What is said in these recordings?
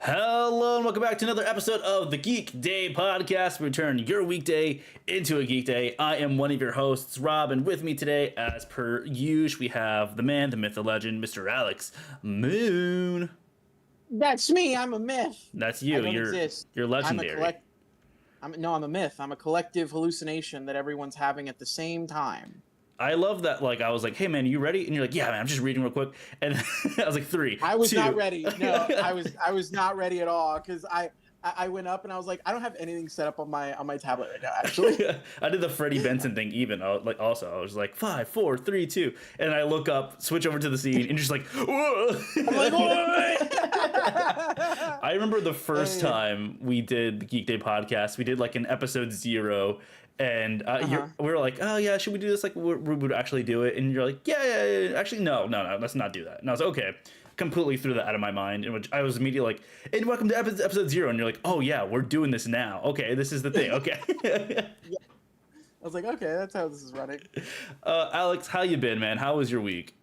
Hello and welcome back to another episode of the Geek Day podcast. We turn your weekday into a geek day. I am one of your hosts, Rob, and with me today, as per usual, we have the man, the myth, the legend, Mr. Alex Moon. That's me. I'm a myth. That's you. I don't You're exist. you're legendary. I'm a myth. I'm a collective hallucination that everyone's having at the same time. I love that. Like, I was like, "Hey, man, you ready?" And you're like, "Yeah, man, I'm just reading real quick." And I was like, "3, I was 2. not ready. No, I was not ready at all because I went up and I was like, I don't have anything set up on my tablet right now. Actually, I did the Freddie Benson thing. Even I was like 5, 4, 3, 2, and I look up, switch over to the scene, and just like, whoa! I'm like, what? I remember the first time we did the Geek Day podcast. We did like an episode 0. And we were like, oh yeah, should we do this? Like, we would actually do it. And you're like, yeah. Actually, no, let's not do that. And I was like, okay. Completely threw that out of my mind. In which I was immediately like, and welcome to episode 0. And you're like, oh yeah, we're doing this now. Okay, this is the thing. Okay. Yeah. I was like, okay, that's how this is running. Alex, how you been, man? How was your week?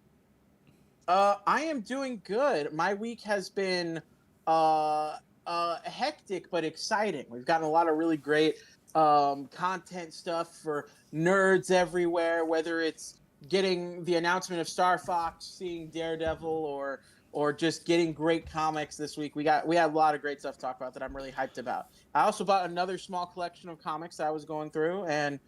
I am doing good. My week has been hectic but exciting. We've gotten a lot of really great content stuff for nerds everywhere, whether it's getting the announcement of Star Fox, seeing Daredevil, or just getting great comics this week. We had a lot of great stuff to talk about that I'm really hyped about. I also bought another small collection of comics that I was going through, and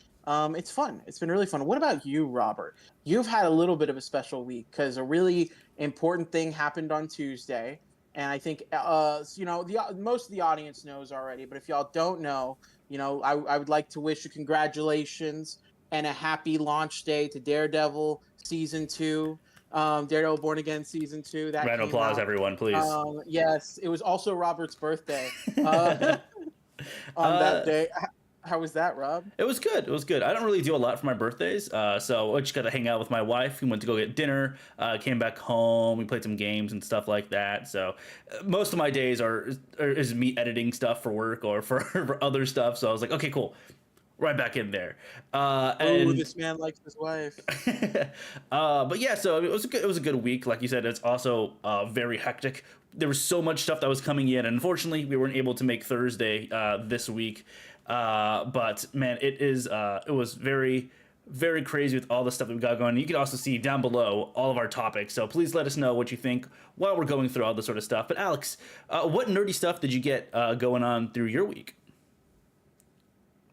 it's fun. It's been really fun. What about you, Robert? You've had a little bit of a special week because a really important thing happened on Tuesday. And I think, most of the audience knows already, but if y'all don't know, I would like to wish you congratulations and a happy launch day to Daredevil Season 2, Daredevil Born Again Season 2. That Round of applause, everyone, please. Yes, it was also Robert's birthday on that day. How was that, Rob? It was good. I don't really do a lot for my birthdays, so I just got to hang out with my wife. We went to go get dinner, came back home. We played some games and stuff like that. So most of my days is me editing stuff for work or for other stuff. So I was like, okay, cool. Right back in there. And this man likes his wife. But yeah, so it was a good week. Like you said, it's also very hectic. There was so much stuff that was coming in, and unfortunately, we weren't able to make Thursday this week. But man, it was very, very crazy with all the stuff that we got going. You can also see down below all of our topics. So please let us know what you think while we're going through all this sort of stuff. But Alex, what nerdy stuff did you get going on through your week?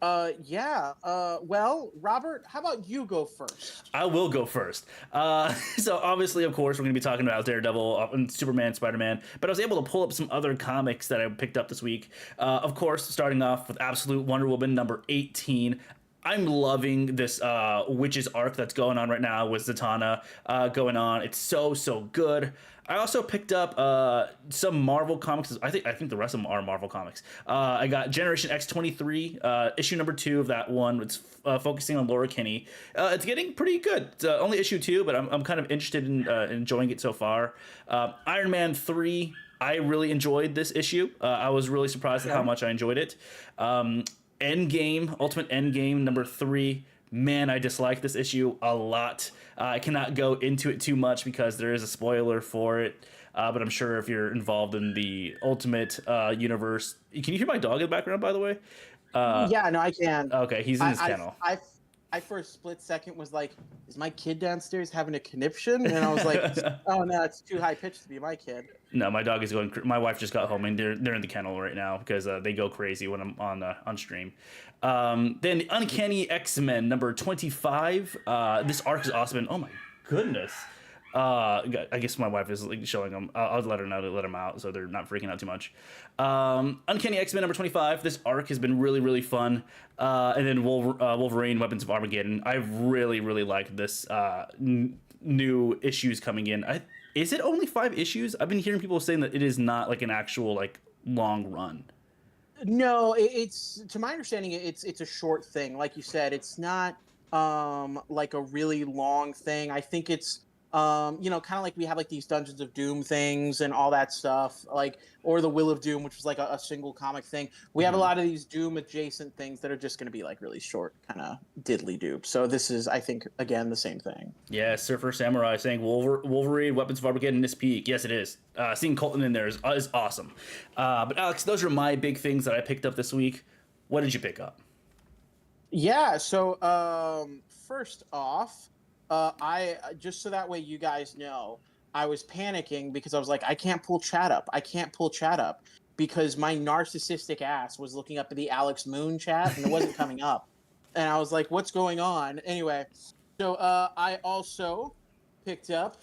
Well, Robert, how about you go first? I will go first. So obviously, of course, we're going to be talking about Daredevil and Superman, Spider-Man, but I was able to pull up some other comics that I picked up this week. Of course, starting off with Absolute Wonder Woman number 18. I'm loving this witches arc that's going on right now with Zatanna going on. It's so good. I also picked up some Marvel comics. I think the rest of them are Marvel comics. I got Generation X 23, issue number 2 of that one. It's focusing on Laura Kinney. It's getting pretty good. It's only issue 2, but I'm kind of interested in enjoying it so far. Iron Man 3. I really enjoyed this issue. I was really surprised at how much I enjoyed it. Endgame, Ultimate Endgame number 3. Man, I dislike this issue a lot. I cannot go into it too much because there is a spoiler for it. But I'm sure if you're involved in the Ultimate universe, can you hear my dog in the background, by the way? Yeah, no, I can. Okay, he's in his kennel. I for a split second was like, is my kid downstairs having a conniption? And I was like, oh no, it's too high pitched to be my kid. No, my dog is going. My wife just got home and they're in the kennel right now because they go crazy when I'm on stream. Then the Uncanny X-Men number 25. This arc is awesome. And oh my goodness. I guess my wife is like showing them. I'll let her know to let them out so they're not freaking out too much. Uncanny X-Men number 25. This arc has been really fun. And then Wolverine Weapons of Armageddon. I've really liked this new issues coming in. Is it only 5 issues? I've been hearing people saying that it is not like an actual like long run. No, it's to my understanding, it's a short thing. Like you said, it's not like a really long thing. I think it's Kind of like we have like these Dungeons of Doom things and all that stuff, like, or the Will of Doom, which was like a single comic thing. We have a Mhm. lot of these Doom adjacent things that are just going to be like really short, kind of diddly doop. So this is, I think, again, the same thing. Yeah, Surfer Samurai saying Wolverine, Weapons of Armageddon is peak. Yes, it is. Seeing Colton in there is awesome. But Alex, those are my big things that I picked up this week. What did you pick up? Yeah. So first off, I just so that way you guys know, I was panicking because I was like, I can't pull chat up. I can't pull chat up because my narcissistic ass was looking up at the Alex Moon chat and it wasn't coming up. And I was like, what's going on? Anyway, so I also picked up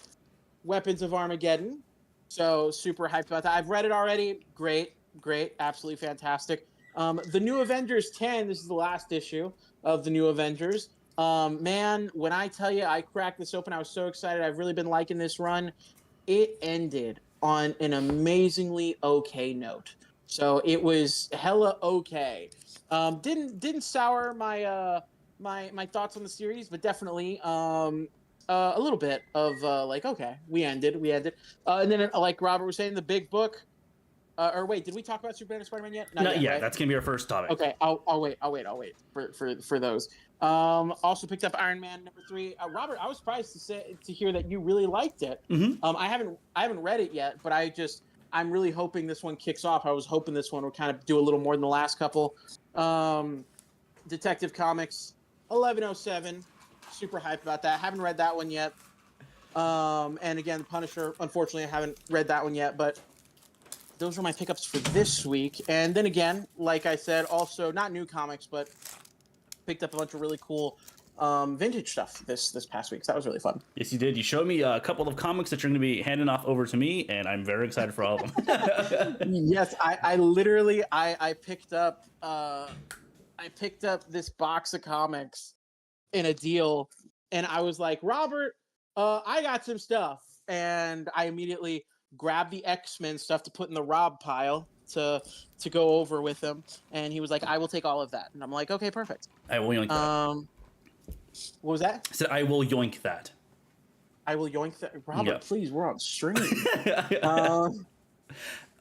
Weapons of Armageddon. So super hyped about that. I've read it already. Great, great, absolutely fantastic. The New Avengers 10. This is the last issue of the New Avengers. Man, when I tell you I cracked this open, I was so excited. I've really been liking this run. It ended on an amazingly okay note. So it was hella okay. Didn't sour my thoughts on the series, but definitely a little bit of like, okay, we ended. And then like Robert was saying, the big book. Or wait, did we talk about Superman and Spider-Man yet? Not Not yet, yet. right? That's gonna be our first topic. Okay, I'll wait for those. Also picked up Iron Man #3. Robert, I was surprised to hear that you really liked it. Mm-hmm. I haven't read it yet, but I'm really hoping this one kicks off. I was hoping this one would kind of do a little more than the last couple. Detective Comics 1107, super hyped about that. Haven't read that one yet. And again, Punisher. Unfortunately, I haven't read that one yet, but those were my pickups for this week. And then again, like I said, also not new comics, but picked up a bunch of really cool vintage stuff this past week. So that was really fun. Yes, you did. You showed me a couple of comics that you're going to be handing off over to me, and I'm very excited for all of them. Yes, I literally I picked up this box of comics in a deal, and I was like, Robert, I got some stuff, and I immediately grabbed the X-Men stuff to put in the Rob pile to go over with him, and he was like, I will take all of that, and I'm like, okay, perfect. I will yoink that. What was that? I said I will yoink that. I will yoink that. Robert, Yep. please, we're on stream.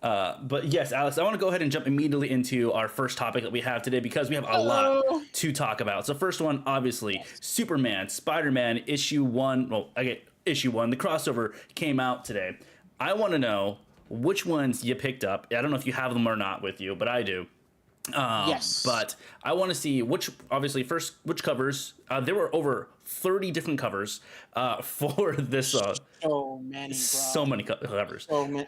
But yes, Alex, I want to go ahead and jump immediately into our first topic that we have today because we have a lot to talk about. So first one, obviously, Superman, Spider-Man, issue 1. Well, okay, issue 1. The crossover came out today. I want to know which ones you picked up. I don't know if you have them or not with you, but I do. Yes. But I want to see which covers. There were over 30 different covers for this. So many, bro. So many covers. So many.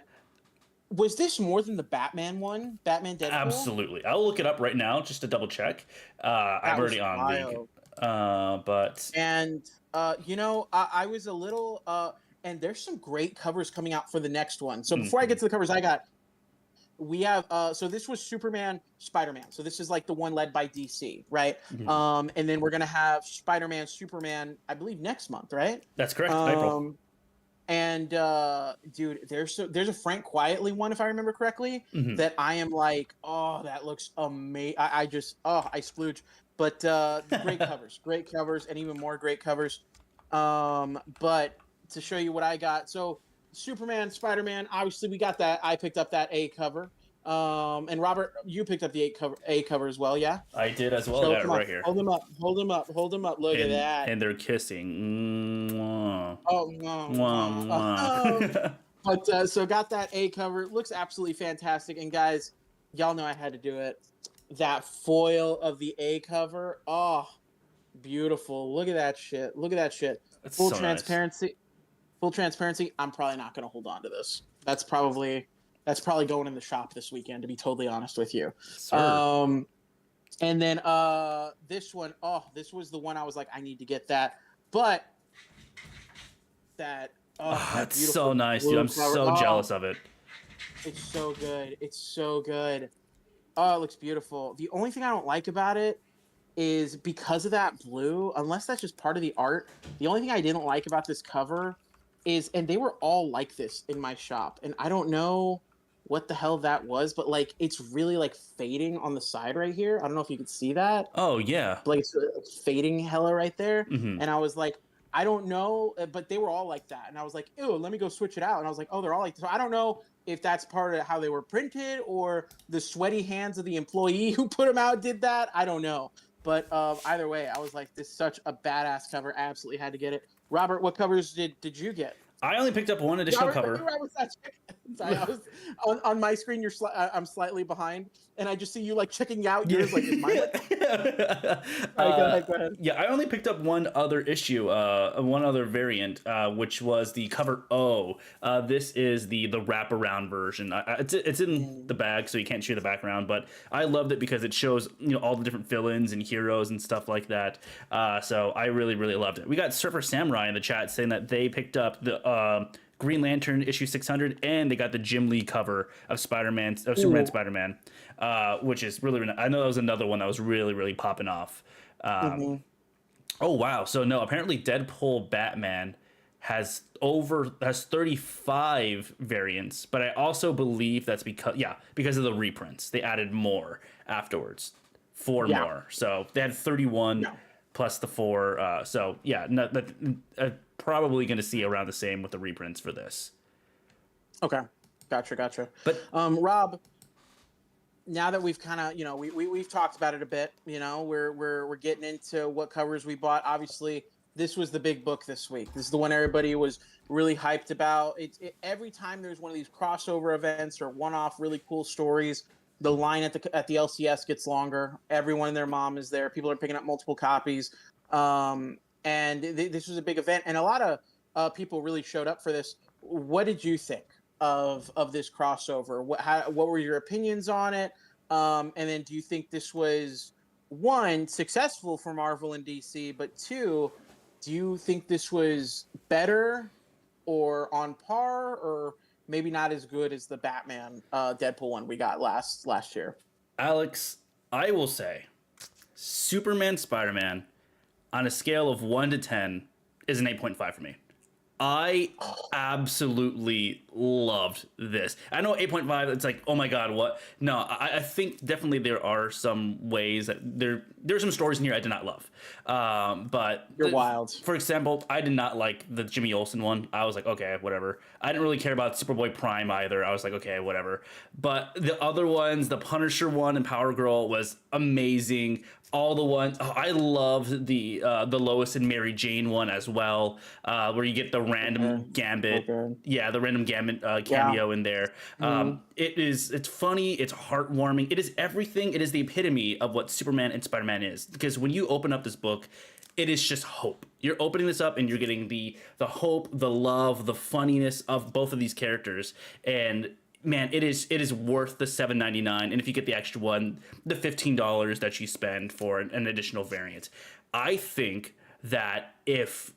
Was this more than the Batman one? Batman Deadpool? Absolutely. I'll look it up right now just to double check. I'm already on the. But. And, I was a little. And there's some great covers coming out for the next one. So before I get to the covers I got, we have so this was Superman, Spider-Man. So this is like the one led by DC, right? And then we're gonna have Spider-Man, Superman, I believe next month, right? That's correct. April. And dude, there's a Frank Quietly one, if I remember correctly, that I am like, oh, that looks amazing. I splooge. But great covers, and even more great covers. But to show you what I got, so Superman, Spider-Man, obviously we got that. I picked up that A cover. And Robert, you picked up the A cover as well, yeah? I did as well. So, I got it right here. Hold them up. Look at that. And they're kissing. Mwah. Oh, no. Mwah. But so got that A cover. Looks absolutely fantastic. And guys, y'all know I had to do it. That foil of the A cover. Oh, beautiful. Look at that shit. That's Full so transparency. Nice. Full transparency. I'm probably not going to hold on to this. That's probably going in the shop this weekend, to be totally honest with you. Sir. And then this one, this was the one I was like, I need to get that. But that's so nice, dude. I'm so jealous of it. It's so good. Oh, it looks beautiful. The only thing I don't like about it is because of that blue, unless that's just part of the art, the only thing I didn't like about this cover is, and they were all like this in my shop, and I don't know what the hell that was, but like it's really like fading on the side right here. I don't know if you could see that. Oh yeah. Like it's fading hella right there. Mm-hmm. And I was like, I don't know, but they were all like that, and I was like, ew, let me go switch it out, and I was like, oh, they're all like this. So I don't know if that's part of how they were printed or the sweaty hands of the employee who put them out did that. I don't know, but either way, I was like, this is such a badass cover. I absolutely had to get it. Robert, what covers did you get? I only picked up one additional cover. Robert's not checking. Sorry, I was on my screen. I'm slightly behind, and I just see you like checking out yours. Like, is mine? Sorry, go ahead. Go ahead. Yeah, I only picked up one other issue, one other variant, which was the cover O. This is the wraparound version. It's in the bag, so you can't see the background, but I loved it because it shows all the different villains and heroes and stuff like that. So I really loved it. We got Surfer Samurai in the chat saying that they picked up the Green Lantern issue 600, and they got the Jim Lee cover of Superman Spider-Man, which is really I know that was another one that was really popping off. Oh wow! So no, apparently Deadpool Batman has 35 variants, but I also believe that's because of the reprints. They added more afterwards, four more. So they had 31 plus the 4. So yeah, probably going to see around the same with the reprints for this. Okay, gotcha. But Rob, now that we've kind of we've talked about it a bit, we're getting into what covers we bought. Obviously, this was the big book this week. This is the one everybody was really hyped about. Every time there's one of these crossover events or one-off really cool stories, the line at the LCS gets longer. Everyone and their mom is there. People are picking up multiple copies. And this was a big event, and a lot of people really showed up for this. What did you think of this crossover? What were your opinions on it? And then, do you think this was, one, successful for Marvel and DC, but two, do you think this was better or on par, or maybe not as good as the Batman Deadpool one we got last year? Alex, I will say, Superman Spider-Man, on a scale of 1 to 10, is an 8.5 for me. I absolutely loved this. I know 8.5, it's like, oh my god, what? No, I think definitely there are some ways that there's some stories in here I did not love. But you're wild. For example, I did not like the Jimmy Olsen one. I was like, okay, whatever. I didn't really care about Superboy Prime either. I was like, okay, whatever. But the other ones, the Punisher one and Power Girl was amazing. All the ones, I loved the Lois and Mary Jane one as well, where you get the random Gambit, the random Gambit cameo in there. It's funny, it's heartwarming, it is everything. It is the epitome of what Superman and Spider-Man is, because when you open up this book, it is just hope. You're opening this up and you're getting the hope, the love, the funniness of both of these characters, and man, it is worth the $7.99, and if you get the extra one, the $15 that you spend for an additional variant. I think that if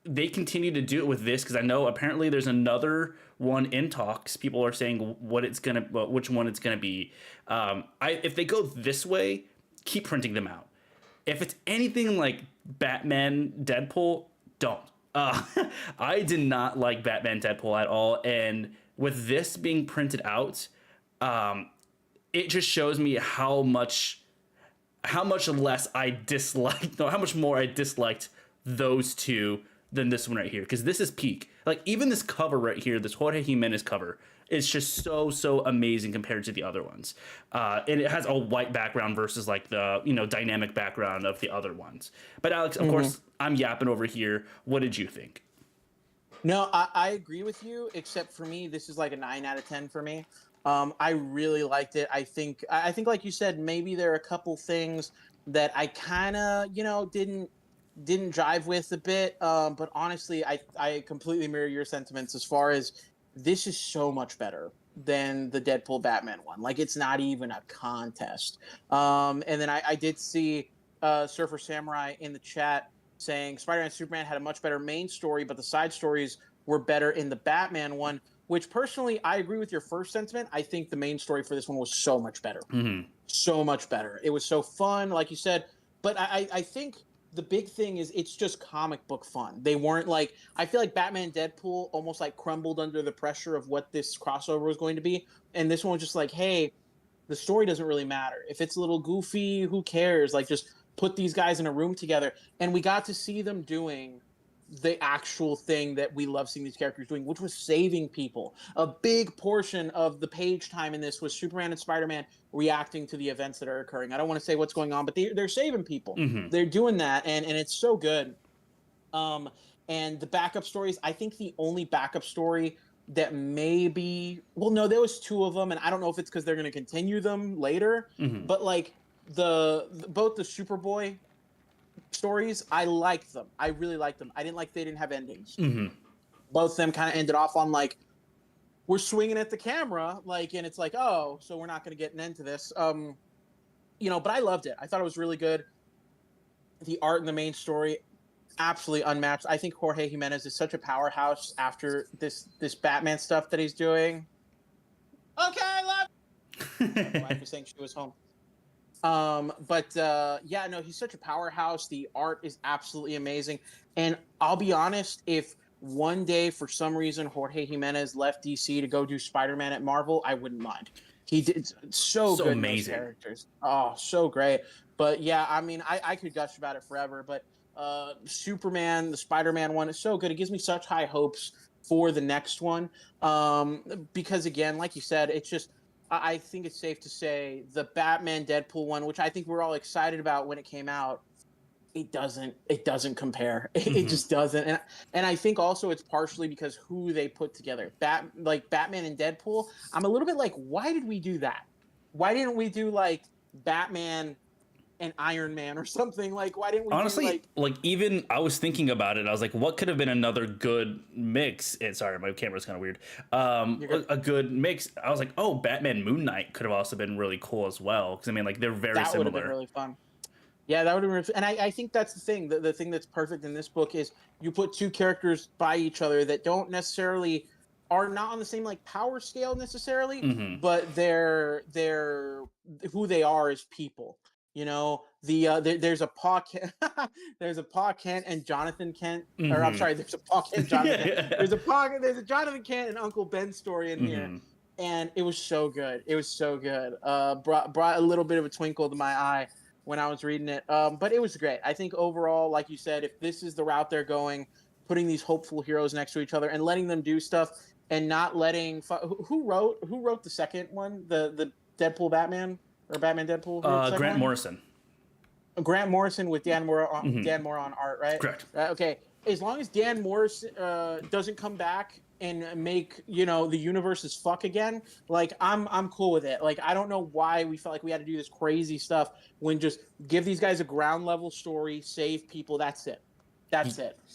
they continue to do it with this, because I know apparently there's another one in talks. People are saying which one it's gonna be. If they go this way, keep printing them out. If it's anything like Batman Deadpool, don't. I did not like Batman Deadpool at all, and with this being printed out, it just shows me how much less I disliked, no, how much more I disliked those two than this one right here, because this is peak. Like, even this cover right here, this Jorge Jimenez cover, is just so amazing compared to the other ones. And it has a white background versus like the dynamic background of the other ones. But Alex, of course, I'm yapping over here. What did you think? No, I agree with you, except for me, this is like a 9 out of 10 for me. I really liked it. I think like you said, maybe there are a couple things that I kind of, didn't jive with a bit. But honestly, I completely mirror your sentiments as far as this is so much better than the Deadpool Batman one. Like, it's not even a contest. And then I did see Surfer Samurai in the chat saying Spider-Man and Superman had a much better main story, but the side stories were better in the Batman one, which personally, I agree with your first sentiment. I think the main story for this one was so much better. So much better. It was so fun, like you said. But I think the big thing is it's just comic book fun. They weren't like, I feel like Batman and Deadpool almost like crumbled under the pressure of what this crossover was going to be. And this one was just like, hey, the story doesn't really matter. If it's a little goofy, who cares? Like, just put these guys in a room together, and we got to see them doing the actual thing that we love seeing these characters doing, which was saving people. A big portion of the page time in this was Superman and Spider-Man reacting to the events that are occurring. I don't want to say what's going on, but they're saving people. Mm-hmm. They're doing that, and it's so good. Um, and the backup stories, I think the only backup story that maybe, well, no, there was two of them, and I don't know if it's because they're going to continue them later, Mm-hmm. but like both the Superboy stories, I liked them. I really liked them. I didn't like they didn't have endings. Mm-hmm. Both of them kind of ended off on like, we're swinging at the camera, like, and it's like, oh, so we're not going to get an end to this. But I loved it. I thought it was really good. The art in the main story, absolutely unmatched. I think Jorge Jimenez is such a powerhouse after this Batman stuff that he's doing. Okay, I love. My wife was saying she was home. Yeah, no, he's such a powerhouse. The art is absolutely amazing. And I'll be honest, if one day for some reason Jorge Jimenez left DC to go do Spider-Man at Marvel, I wouldn't mind. He did so good amazing. in those characters. Oh, so great. But yeah, I mean, I could gush about it forever, but Superman, the Spider-Man one is so good. It gives me such high hopes for the next one. Because again, like you said, it's just, I think it's safe to say the Batman Deadpool one, which I think we're all excited about when it came out, it doesn't compare. Mm-hmm. It just doesn't. And I think also it's partially because who they put together. Batman and Deadpool, I'm a little bit like, why did we do that? Why didn't we do like Batman and Iron Man or something? Like, why didn't we honestly like even I was thinking about it, I was like, what could have been another good mix? Sorry, my camera's kind of weird. A good mix. I was like, oh, Batman Moon Knight could have also been really cool as well, because I mean, like, they're very that similar. would have been really fun. Yeah, that would have been, and I think that's the thing. The thing that's perfect in this book is you put two characters by each other that don't necessarily are not on the same like power scale necessarily, Mm-hmm. but they're who they are as people. You know, there's a Pa Kent, there's a Pa Kent and Jonathan Kent, or I'm Mm-hmm. sorry, there's a Pa Kent, Jonathan Kent. Yeah. There's a Jonathan Kent and Uncle Ben story in here, Mm-hmm. and it was so good. It was so good. Brought a little bit of a twinkle to my eye when I was reading it. But it was great. I think overall, like you said, if this is the route they're going, putting these hopeful heroes next to each other and letting them do stuff and not letting who wrote the second one, the Deadpool Batman or Batman Deadpool? Grant Morrison. Grant Morrison with Dan Moore on Mm-hmm. Dan Moore on art, right? Correct. Okay. As long as Dan Morrison doesn't come back and make the universes fuck again, like I'm cool with it. Like, I don't know why we felt like we had to do this crazy stuff when just give these guys a ground level story, save people. That's it.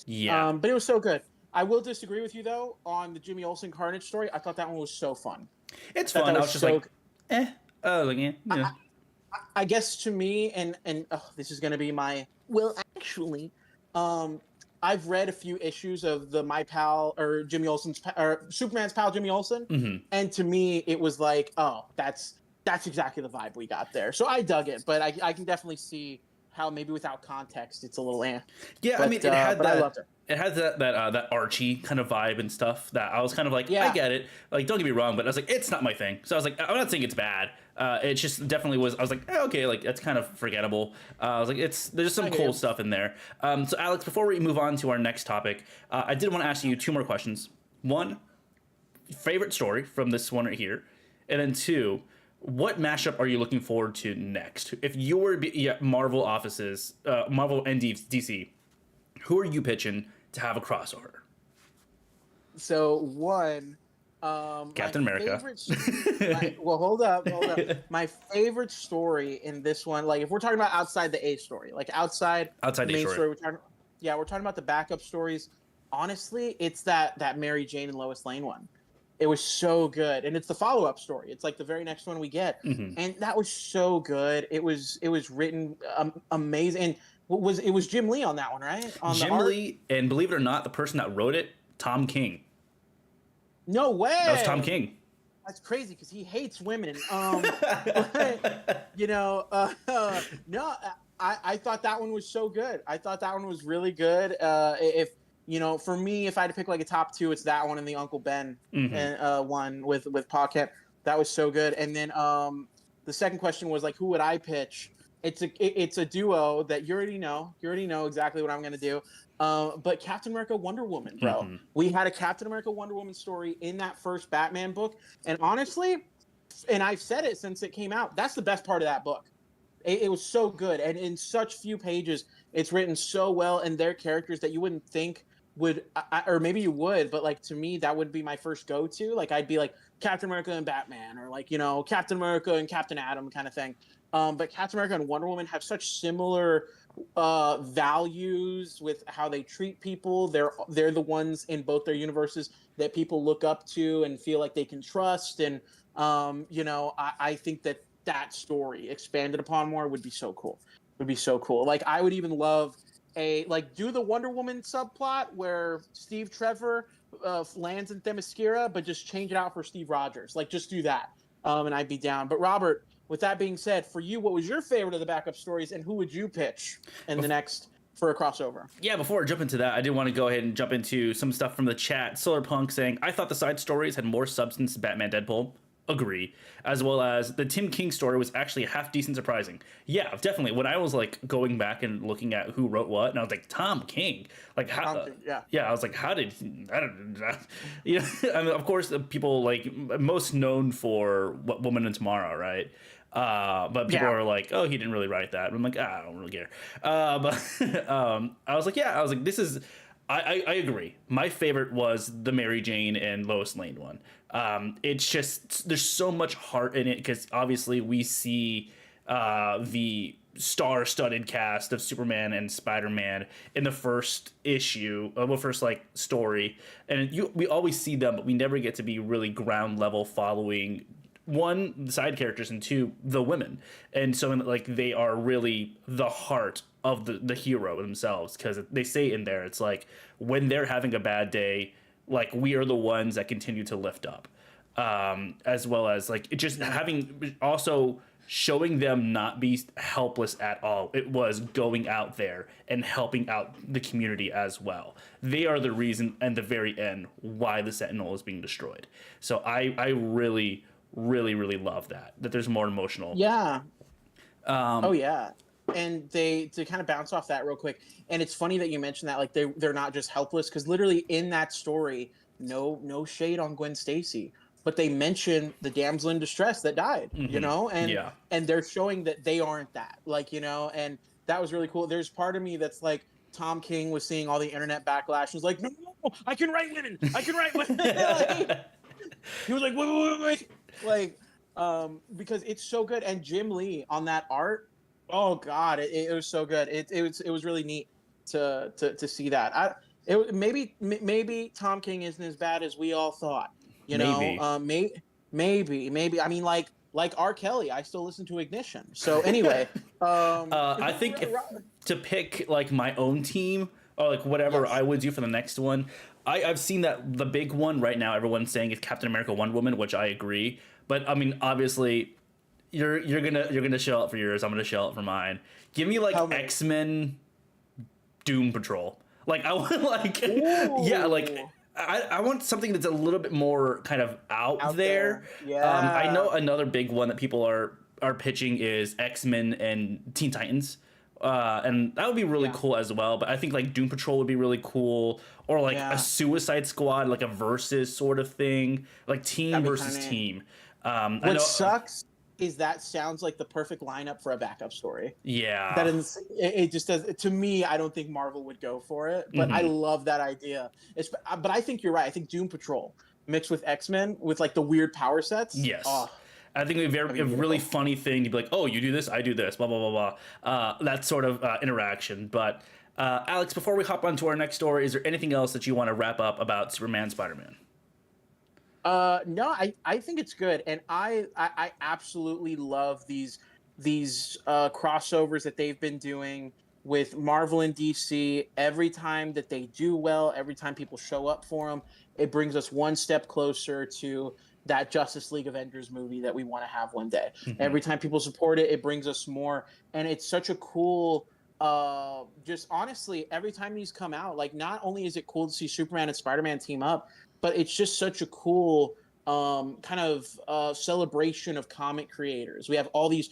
Yeah. But it was so good. I will disagree with you though on the Jimmy Olsen Carnage story. I thought that one was so fun. It's fun. I was just like, yeah. I guess to me, and this is going to be my actually, I've read a few issues of the My Pal or Jimmy Olsen's or Superman's pal Jimmy Olsen, Mm-hmm. and to me it was like, oh, that's exactly the vibe we got there. So I dug it, but I can definitely see how maybe without context it's a little Yeah, but, I mean, it had but that. I loved it. It had that Archie kind of vibe and stuff that I was kind of like, Yeah. I get it. Like, don't get me wrong, but I was like, it's not my thing. So I was like, I'm not saying it's bad. It just definitely was. I was like, okay, like, that's kind of forgettable. I was like, there's some cool stuff in there. So Alex, before we move on to our next topic, I did want to ask you two more questions. One, favorite story from this one right here, and then two, what mashup are you looking forward to next? If you were Marvel offices, Marvel and DC, who are you pitching to have a crossover? So one, Captain America. Well, hold up. My favorite story in this one, like if we're talking about outside the A story, like outside the main story. story, we're talking about the backup stories. Honestly, it's that Mary Jane and Lois Lane one. It was so good, and it's the follow-up story. It's like the very next one we get, Mm-hmm. and that was so good. It was written amazing. And it was Jim Lee on that one, right? On Jim Lee, and believe it or not, the person that wrote it, Tom King. No way. That was Tom King. That's crazy because he hates women. No, I thought that one was so good. I thought that one was really good. If for me, if I had to pick like a top two, it's that one and the Uncle Ben and one with Pa Kent. That was so good. And then the second question was like, who would I pitch? it's a duo that you already know. You already know exactly what I'm gonna do. But Captain America, Wonder Woman, bro. Hmm. We had a Captain America, Wonder Woman story in that first Batman book, and honestly, and I've said it since it came out. That's the best part of that book. It was so good, and in such few pages, it's written so well, and they're characters that you wouldn't think would, or maybe you would, but like to me, that would be my first go-to. Like I'd be like Captain America and Batman, or like Captain America and Captain Atom kind of thing. But Captain America and Wonder Woman have such similar values with how they treat people. They're the ones in both their universes that people look up to and feel like they can trust. And I think that story expanded upon more would be so cool. Would be so cool. Like I would even love do the Wonder Woman subplot where Steve Trevor lands in Themyscira, but just change it out for Steve Rogers. Like just do that, and I'd be down. But Robert, with that being said, for you, what was your favorite of the backup stories, and who would you pitch in the next for a crossover? Yeah, before I jump into that, I did want to go ahead and jump into some stuff from the chat. Solarpunk saying, I thought the side stories had more substance than Batman Deadpool. Agree. As well as the Tim King story was actually half decent surprising. Yeah, definitely. When I was like going back and looking at who wrote what, and I was like, Tom King. Like how yeah, I was like, how did I don't you know, I mean, of course the people like most known for What Woman and Tomorrow, right? But people are like, oh, he didn't really write that. I'm like, I don't really care. But I was like, this is. I agree. My favorite was the Mary Jane and Lois Lane one. It's just there's so much heart in it because obviously we see the star-studded cast of Superman and Spider-Man in the first issue, the first like story, and we always see them, but we never get to be really ground level following one the side characters and two the women, and so like they are really the heart of the hero themselves because they say in there it's like when they're having a bad day, like we are the ones that continue to lift up, as well as like it just having also showing them not be helpless at all. It was going out there and helping out the community as well. They are the reason and the very end why the Sentinel is being destroyed. So I really really love that there's more emotional. Yeah. Oh yeah. And they to kind of bounce off that real quick, and it's funny that you mentioned that like they're not just helpless, because literally in that story, no shade on Gwen Stacy, but they mention the damsel in distress that died, and they're showing that they aren't that, like, and that was really cool. There's part of me that's like Tom King was seeing all the internet backlash and was like, no, I can write women, like, he was like, wait. Like, because it's so good, and Jim Lee on that art, oh god, it was so good. It was really neat to see that. Maybe Tom King isn't as bad as we all thought. Maybe. I mean, like R. Kelly, I still listen to Ignition. So anyway, I think to pick like my own team or like whatever I would do for the next one. I've seen that the big one right now everyone's saying is Captain America Wonder Woman, which I agree. But I mean, obviously, you're gonna shell out for yours. I'm gonna shell out for mine. Give me like X-Men, Doom Patrol. Like I want like yeah, like I want something that's a little bit more kind of out there. Yeah. I know another big one that people are pitching is X-Men and Teen Titans. And that would be really cool as well. But I think like Doom Patrol would be really cool, or like a Suicide Squad, like a versus sort of thing, like team versus team. What sucks is that sounds like the perfect lineup for a backup story. Yeah, that is, it just does. To me, I don't think Marvel would go for it, but I love that idea. But I think you're right. I think Doom Patrol mixed with X-Men with like the weird power sets. Yes. Oh. I think it would be a really funny thing to be like, oh, you do this, I do this, blah, blah, blah, blah. That sort of interaction. But Alex, before we hop on to our next story, is there anything else that you want to wrap up about Superman, Spider-Man? No, I think it's good. And I absolutely love these crossovers that they've been doing with Marvel and DC. Every time that they do well, every time people show up for them, it brings us one step closer to that Justice League Avengers movie that we want to have one day. Every time people support it, it brings us more. And it's such a cool, just honestly, every time these come out, like not only is it cool to see Superman and Spider-Man team up, but it's just such a cool kind of celebration of comic creators. We have all these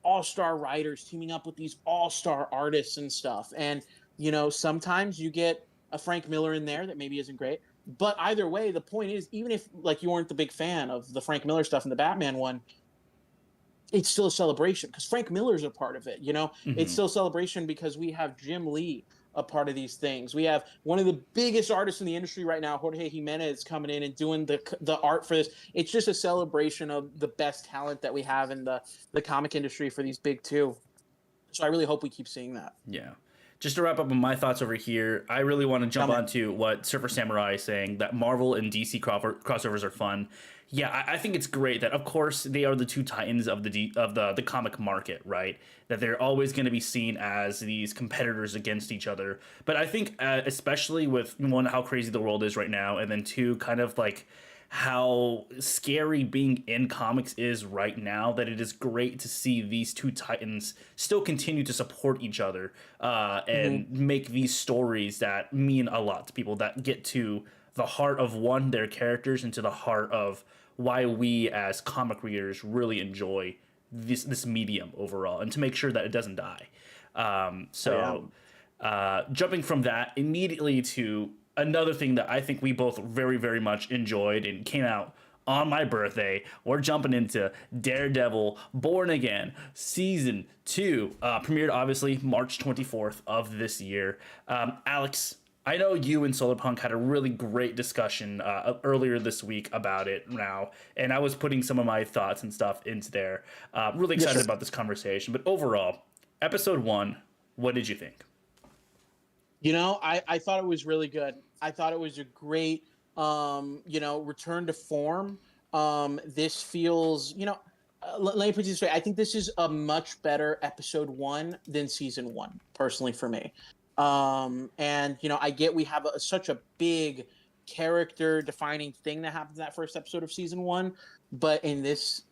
all-star writers teaming up with these all-star artists and stuff. And, sometimes you get a Frank Miller in there that maybe isn't great. But either way, the point is, even if like you weren't the big fan of the Frank Miller stuff in the Batman one, it's still a celebration because Frank Miller's a part of it. It's Hmm. still a celebration because we have Jim Lee a part of these things. We have one of the biggest artists in the industry right now, Jorge Jimenez, coming in and doing the art for this. It's just a celebration of the best talent that we have in the comic industry for these big two. So I really hope we keep seeing that. Yeah. Just to wrap up on my thoughts over here, I really want to Tell jump me. onto what Surfer Samurai is saying, that Marvel and DC crossovers are fun. Yeah, I think it's great that, of course, they are the two titans of the comic market, right? That they're always going to be seen as these competitors against each other. But I think, especially with one, how crazy the world is right now, and then two, kind of like how scary being in comics is right now, that it is great to see these two titans still continue to support each other, Mm-hmm. and make these stories that mean a lot to people, that get to the heart of one, their characters, and to the heart of why we as comic readers really enjoy this medium overall, and to make sure that it doesn't die. Um, Oh yeah. so Jumping from that immediately to another thing that I think we both very, very much enjoyed and came out on my birthday. We're jumping into Daredevil Born Again Season 2. Premiered obviously March 24th of this year. Alex, I know you and Solarpunk had a really great discussion earlier this week about it now, and I was putting some of my thoughts and stuff into there. Really Yes, excited sir. about this conversation. But overall, episode 1, what did you think? I thought it was really good. I thought it was a great, return to form. This feels, let me put it this way. I think this is a much better episode one than season one, personally for me. And I get we have such a big character defining thing that happens in that first episode of season one, but in this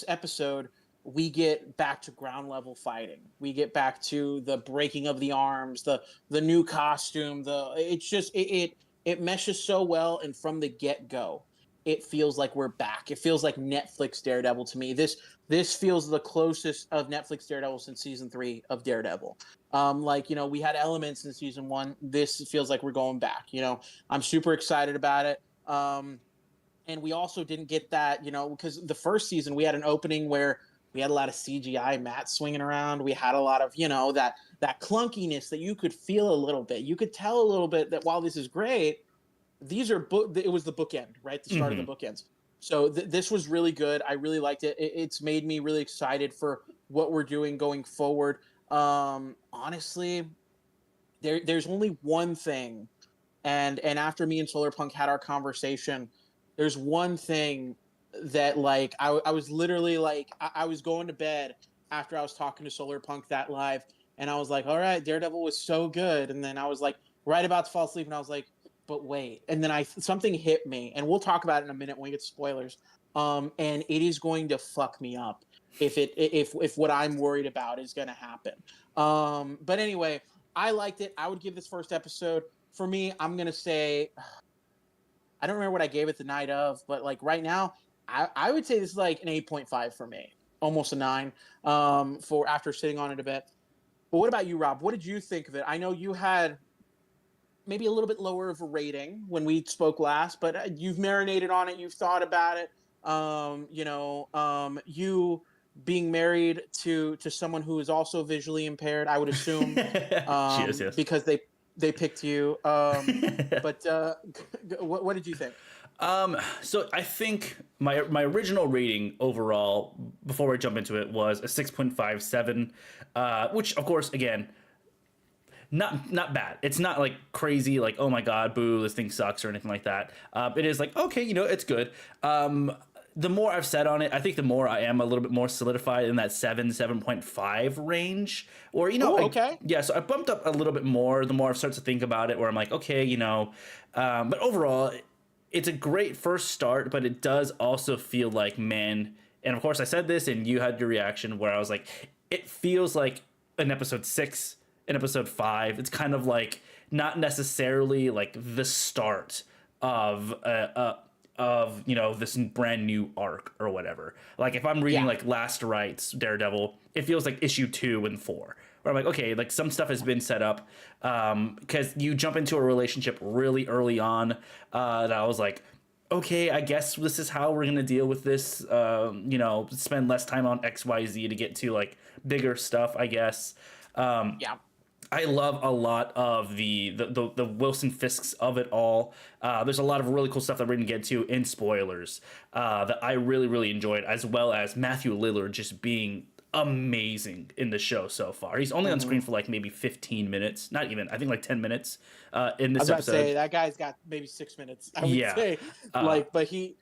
episode, we get back to ground level fighting. We get back to the breaking of the arms, the new costume. It's just it meshes so well, and from the get go, it feels like we're back. It feels like Netflix Daredevil to me. This feels the closest of Netflix Daredevil since season 3 of Daredevil. We had elements in season 1. This feels like we're going back. I'm super excited about it. And we also didn't get that, because the first season we had an opening where we had a lot of CGI mats swinging around. We had a lot of, that clunkiness that you could feel a little bit. You could tell a little bit that while this is great, it was the bookend, right? The start of the Mm-hmm. bookends. So this was really good. I really liked it. It's made me really excited for what we're doing going forward. Honestly, there's only one thing, and after me and Solarpunk had our conversation, there's one thing that like I was literally like I was going to bed after I was talking to Solarpunk that live, and I was like, all right, Daredevil was so good, and then I was like right about to fall asleep, and I was like, but wait, and then I something hit me, and we'll talk about it in a minute when we get to spoilers. And it is going to fuck me up if what I'm worried about is going to happen. But anyway, I liked it. I would give this first episode, for me, I'm gonna say, I don't remember what I gave it the night of, but like right now, I would say this is like an 8.5 for me, almost a 9. For after sitting on it a bit. But what about you, Rob? What did you think of it? I know you had maybe a little bit lower of a rating when we spoke last, but you've marinated on it, you've thought about it. You being married to someone who is also visually impaired, I would assume, She is, yes. because they picked you. But what did you think? So I think my original rating overall, before I jump into it, was a 6.57, which of course, again, not bad. It's not like crazy, like oh my god, boo, this thing sucks or anything like that. It is like okay, it's good. The more I've said on it, I think the more I am a little bit more solidified in that 7.5 range. Or Oh, okay. yeah, so I bumped up a little bit more the more I've started to think about it. Where I'm like, okay, but overall, it's a great first start, but it does also feel like, man. And of course, I said this, and you had your reaction where I was like, it feels like an episode 6, an episode 5. It's kind of like not necessarily like the start of of, you know, this brand new arc or whatever. Like if I'm reading Yeah. like Last Rites Daredevil, it feels like issue 2 and 4. Where I'm like, okay, like some stuff has been set up, because you jump into a relationship really early on, that I was like, okay, I guess this is how we're gonna deal with this. You know, spend less time on XYZ to get to like bigger stuff, I guess. Um, Yeah. I love a lot of the Wilson Fisks of it all. There's a lot of really cool stuff that we're gonna get to in spoilers, that I really enjoyed, as well as Matthew Lillard just being amazing in the show so far. He's only on Mm-hmm. screen for like maybe 15 minutes, not even. I think like 10 minutes in I this was about to episode. say that guy's got maybe 6 minutes. I would Yeah. say, Uh, like, but he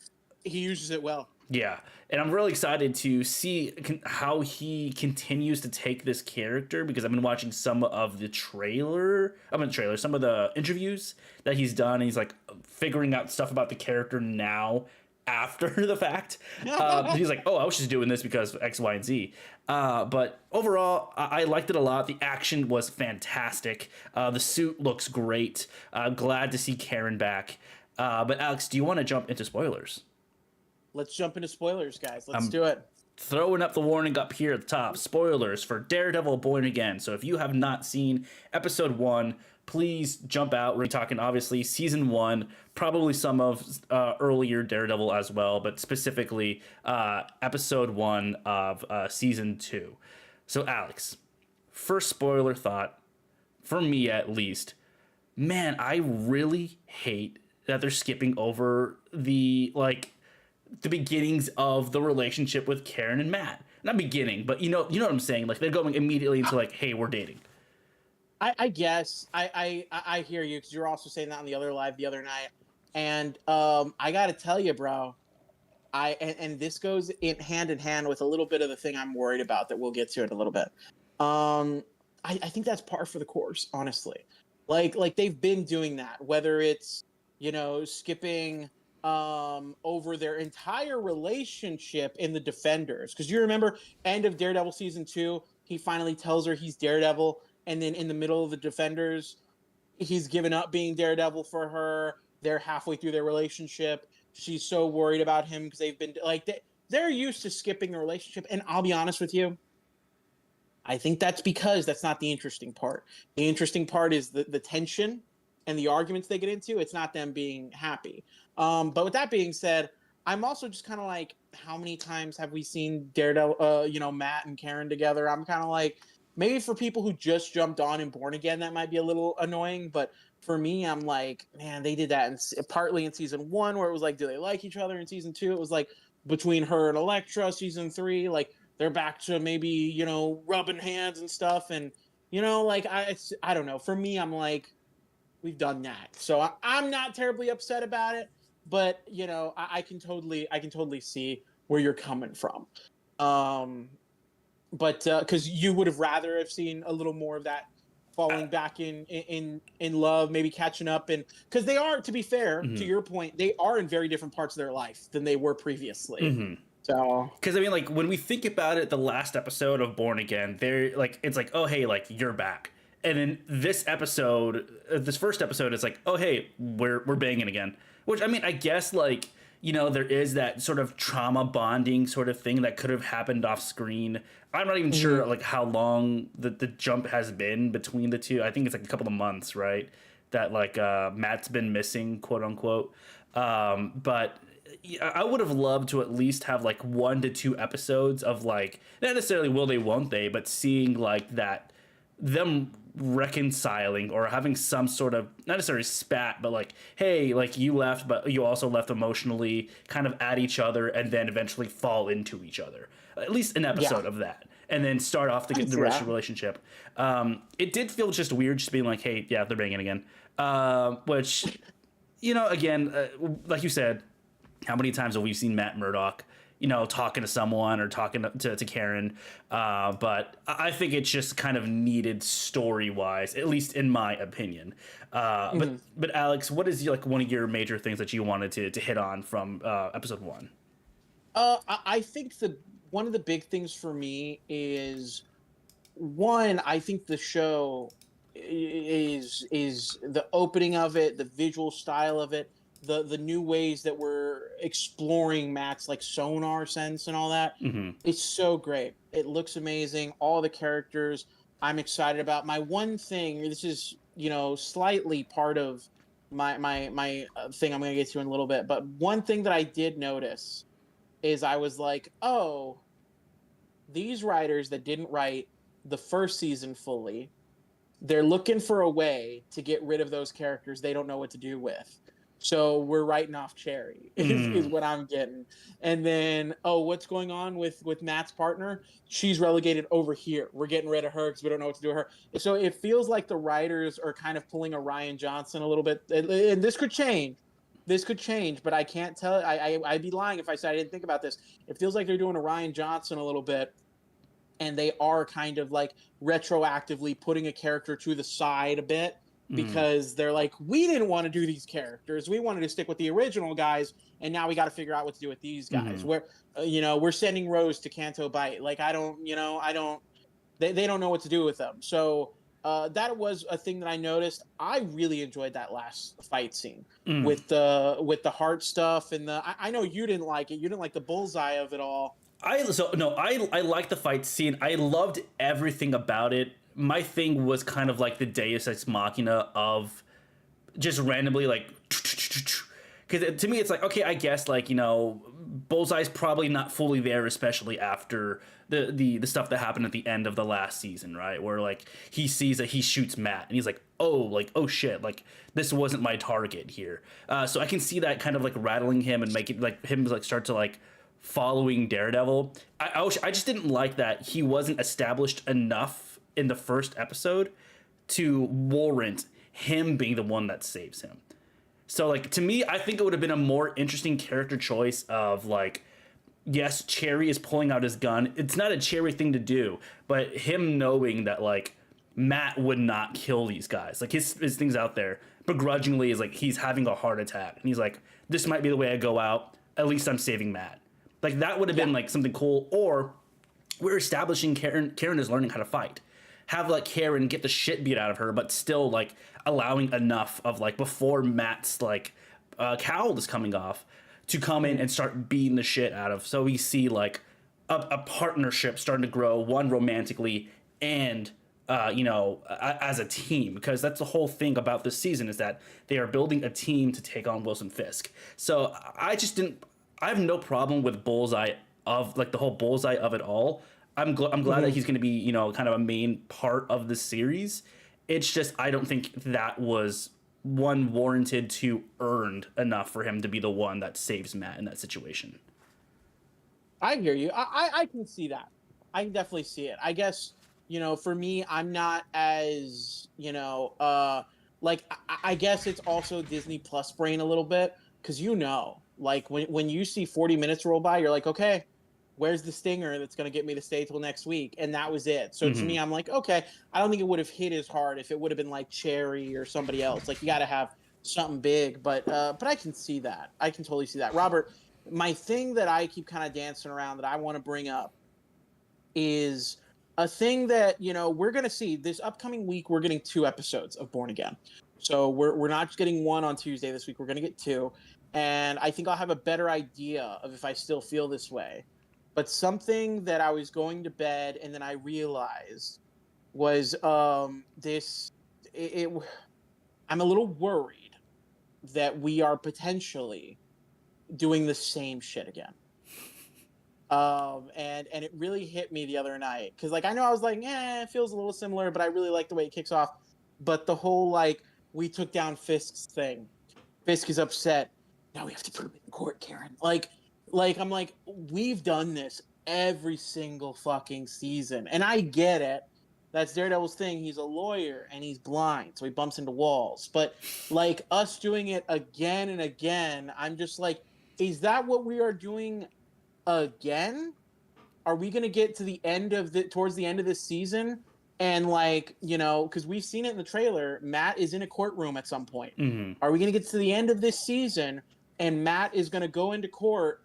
uses it well. Yeah, and I'm really excited to see how he continues to take this character, because I've been watching some of the some of the interviews that he's done, and he's like figuring out stuff about the character now after the fact. He's like, oh, I was just doing this because X, Y, and Z. But overall, I liked it a lot. The action was fantastic. The suit looks great. Glad to see Karen back. But Alex, do you want to jump into spoilers? Let's jump into spoilers, guys. Let's Um, do it. Throwing up the warning up here at the top. Spoilers for Daredevil Born Again. So if you have not seen episode 1, please jump out. We're talking obviously season 1, probably some of earlier Daredevil as well, but specifically episode 1 of season 2. So Alex, first spoiler thought, for me at least, man, I really hate that they're skipping over the beginnings of the relationship with Karen and Matt. Not beginning, but you know what I'm saying. Like they're going immediately into like, hey, we're dating. I guess I hear you, because you're also saying that on the other live the other night, and I got to tell you, bro, and this goes in hand with a little bit of the thing I'm worried about that we'll get to in a little bit. I think that's par for the course, honestly. Like they've been doing that, whether it's, you know, skipping over their entire relationship in the Defenders, because you remember end of Daredevil season 2, he finally tells her he's Daredevil, and then in the middle of the Defenders, he's given up being Daredevil for her. They're halfway through their relationship. She's so worried about him because they've been like they're used to skipping the relationship. And I'll be honest with you, I think that's because that's not the interesting part. The interesting part is the tension and the arguments they get into. It's not them being happy. But with that being said, I'm also just kind of like, how many times have we seen Daredevil, you know, Matt and Karen together? I'm kind of like, maybe for people who just jumped on and Born Again, that might be a little annoying. But for me, I'm like, man, they did that partly in season 1, where it was like, do they like each other? In season 2, it was like between her and Elektra. Season 3, like they're back to maybe, you know, rubbing hands and stuff. And, you know, like I don't know. For me, I'm like, we've done that. So I'm not terribly upset about it, but you know, I can totally see where you're coming from. But because you would have rather have seen a little more of that falling back in love, maybe catching up, and because they are, to be fair, to your point, they are in very different parts of their life than they were previously. Mm-hmm. So, because I mean, like when we think about it, the last episode of Born Again, they're like, it's like, oh hey, like you're back. And in this episode, this first episode, it's like, oh hey, we're banging again. Which I mean, I guess like, you know, there is that sort of trauma bonding sort of thing that could have happened off screen. I'm not even sure like how long the jump has been between the two. I think it's like a couple of months, right? That like Matt's been missing, quote unquote. But I would have loved to at least have like 1 to 2 episodes of like, not necessarily will they, won't they, but seeing like that, them reconciling or having some sort of, not necessarily spat, but like, hey, like you left, but you also left emotionally, kind of at each other, and then eventually fall into each other. At least an episode of that, and then start off the rest of the relationship. It did feel just weird, just being like, hey, yeah, they're banging again. Which, you know, again, like you said, how many times have we seen Matt Murdock, you know, talking to someone or talking to Karen? But I think it's just kind of needed story wise, at least in my opinion. But Alex, what is like one of your major things that you wanted to hit on from episode 1? I think one of the big things for me is, one, I think the show is the opening of it, the visual style of it the new ways that we're exploring Matt's like sonar sense and all that. Mm-hmm. It's so great. It looks amazing. All the characters I'm excited about. My one thing, this is, slightly part of my thing I'm going to get to in a little bit, but one thing that I did notice is I was like, oh, these writers that didn't write the first season fully, they're looking for a way to get rid of those characters they don't know what to do with. So we're writing off Cherry is what I'm getting. And then, oh, what's going on with Matt's partner? She's relegated over here. We're getting rid of her because we don't know what to do with her. So it feels like the writers are kind of pulling a Rian Johnson a little bit. And this could change. This could change, but I can't tell. I'd be lying if I said I didn't think about this. It feels like they're doing a Rian Johnson a little bit, and they are kind of like retroactively putting a character to the side a bit because they're like, we didn't want to do these characters. We wanted to stick with the original guys, and now we got to figure out what to do with these guys. Where, we're sending Rose to Canto Bight. Like, I don't, they don't know what to do with them. So that was a thing that I noticed. I really enjoyed that last fight scene with the heart stuff and I know you didn't like it. You didn't like the bullseye of it all. I like the fight scene. I loved everything about it. My thing was kind of like the Deus Ex Machina of just randomly like, because to me it's like, okay, I guess like, Bullseye's probably not fully there, especially after the stuff that happened at the end of the last season, right? Where like he sees that he shoots Matt and he's like, oh shit, like this wasn't my target here. So I can see that kind of like rattling him and making like him like start to like following Daredevil. I just didn't like that he wasn't established enough in the first episode to warrant him being the one that saves him. So like to me, I think it would have been a more interesting character choice of like, yes, Cherry is pulling out his gun. It's not a Cherry thing to do, but him knowing that like Matt would not kill these guys. Like his things out there begrudgingly is like he's having a heart attack and he's like, this might be the way I go out. At least I'm saving Matt. Like that would have been like something cool. Or we're establishing Karen is learning how to fight. Have like Karen get the shit beat out of her, but still like allowing enough of like before Matt's like cowl is coming off to come in and start beating the shit out of. So we see like a partnership starting to grow, one romantically and as a team, because that's the whole thing about this season is that they are building a team to take on Wilson Fisk. So I have no problem with Bullseye of like the whole Bullseye of it all. I'm glad that he's going to be, kind of a main part of the series. It's just, I don't think that was one warranted to earned enough for him to be the one that saves Matt in that situation. I hear you. I can see that. I can definitely see it. I guess, for me, I'm not as, like, I guess it's also Disney Plus brain a little bit. Cause like when you see 40 minutes roll by, you're like, okay, where's the stinger that's going to get me to stay till next week? And that was it. So to me, I'm like, okay, I don't think it would have hit as hard if it would have been like Cherry or somebody else. Like you got to have something big, but I can see that. I can totally see that. Robert, my thing that I keep kind of dancing around that I want to bring up is a thing that, we're going to see this upcoming week. We're getting 2 episodes of Born Again. So we're not just getting 1 on Tuesday this week. We're going to get 2. And I think I'll have a better idea of if I still feel this way. But something that I was going to bed and then I realized was I'm a little worried that we are potentially doing the same shit again. And it really hit me the other night because like I know I was like, it feels a little similar, but I really like the way it kicks off. But the whole like we took down Fisk's thing. Fisk is upset. Now we have to put him in court, Karen. Like I'm like, we've done this every single fucking season. And I get it. That's Daredevil's thing. He's a lawyer and he's blind, so he bumps into walls. But like us doing it again and again, I'm just like, is that what we are doing again? Are we going to get to the end of towards the end of this season? And like, because we've seen it in the trailer, Matt is in a courtroom at some point. Are we going to get to the end of this season and Matt is going to go into court,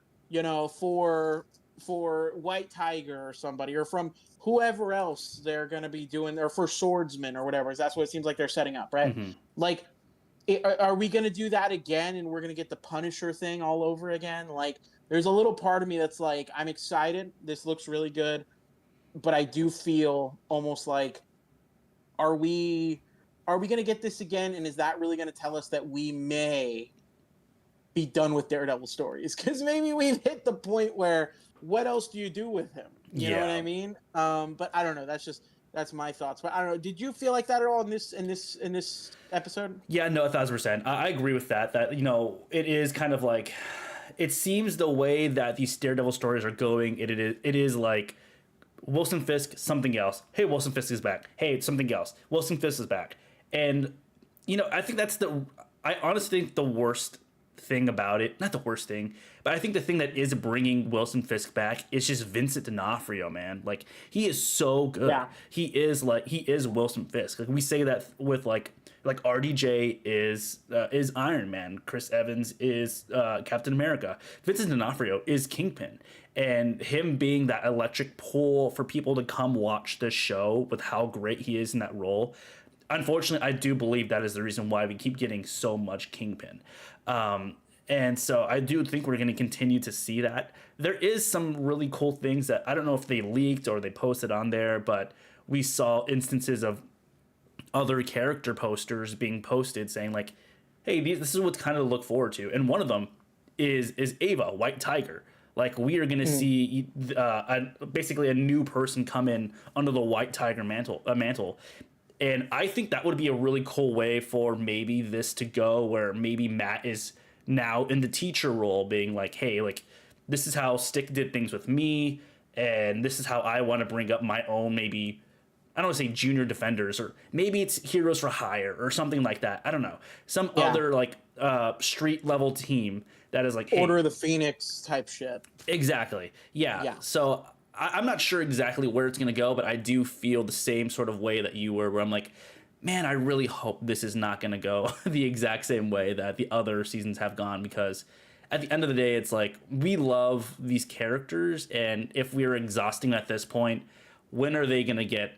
for White Tiger or somebody, or from whoever else they're going to be doing, or for Swordsman or whatever? That's what it seems like they're setting up, right? Like, Are we going to do that again and we're going to get the Punisher thing all over again? Like, there's a little part of me that's like, I'm excited. This looks really good. But I do feel almost like, are we going to get this again? And is that really going to tell us that we may be done with Daredevil stories? Because maybe we've hit the point where what else do you do with him? You know what I mean? But I don't know. That's my thoughts. But I don't know. Did you feel like that at all in this episode? Yeah, no, 1,000%. I agree with that. That, you know, it is kind of like, it seems the way that these Daredevil stories are going, it is like Wilson Fisk, something else. Hey, Wilson Fisk is back. Hey, something else. Wilson Fisk is back. And, you know, I think I honestly think the worst thing about it, not the worst thing, but I think the thing that is bringing Wilson Fisk back is just Vincent D'Onofrio, man. Like, he is so good. Yeah. He is Wilson Fisk. Like, we say that with like RDJ is Iron Man, Chris Evans is Captain America, Vincent D'Onofrio is Kingpin, and him being that electric pull for people to come watch this show with how great he is in that role. Unfortunately, I do believe that is the reason why we keep getting so much Kingpin. And so I do think we're going to continue to see that. There is some really cool things that I don't know if they leaked or they posted on there, but we saw instances of other character posters being posted saying like, hey, this is what's kind of to look forward to. And one of them is Ava, White Tiger. Like, we are going to see basically a new person come in under the White Tiger mantle. And I think that would be a really cool way for maybe this to go, where maybe Matt is now in the teacher role, being like, hey, like, this is how Stick did things with me, and this is how I want to bring up my own, maybe, I don't want to say junior defenders, or maybe it's Heroes for Hire or something like that. I don't know. Some other, like, street level team that is like, hey, Order of the Phoenix type shit. Exactly. Yeah. So I'm not sure exactly where it's going to go, but I do feel the same sort of way that you were, where I'm like, man, I really hope this is not going to go the exact same way that the other seasons have gone, because at the end of the day, it's like, we love these characters, and if we're exhausting at this point, when are they going to get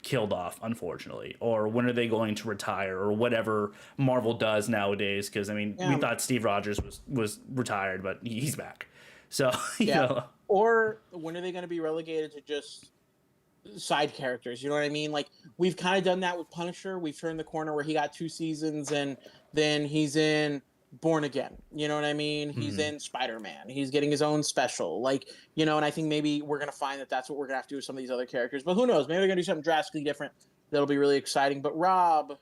killed off, unfortunately, or when are they going to retire, or whatever Marvel does nowadays? Because I mean, we thought Steve Rogers was retired, but he's back. So you know. Or when are they going to be relegated to just side characters? You know what I mean? Like, we've kind of done that with Punisher. We've turned the corner where he got 2 seasons and then he's in Born Again. You know what I mean? He's in Spider-Man. He's getting his own special. Like, you know, and I think maybe we're going to find that that's what we're going to have to do with some of these other characters. But who knows? Maybe they're going to do something drastically different that'll be really exciting. But Rob,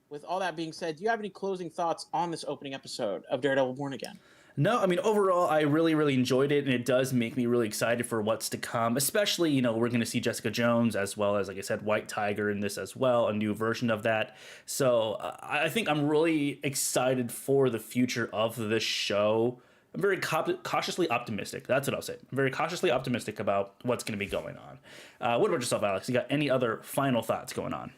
with all that being said, do you have any closing thoughts on this opening episode of Daredevil Born Again? No, I mean, overall, I really, really enjoyed it, and it does make me really excited for what's to come, especially, you know, we're going to see Jessica Jones, as well as, like I said, White Tiger in this as well, a new version of that. So I think I'm really excited for the future of this show. I'm very cautiously optimistic. That's what I'll say. I'm very cautiously optimistic about what's going to be going on. What about yourself, Alex? You got any other final thoughts going on?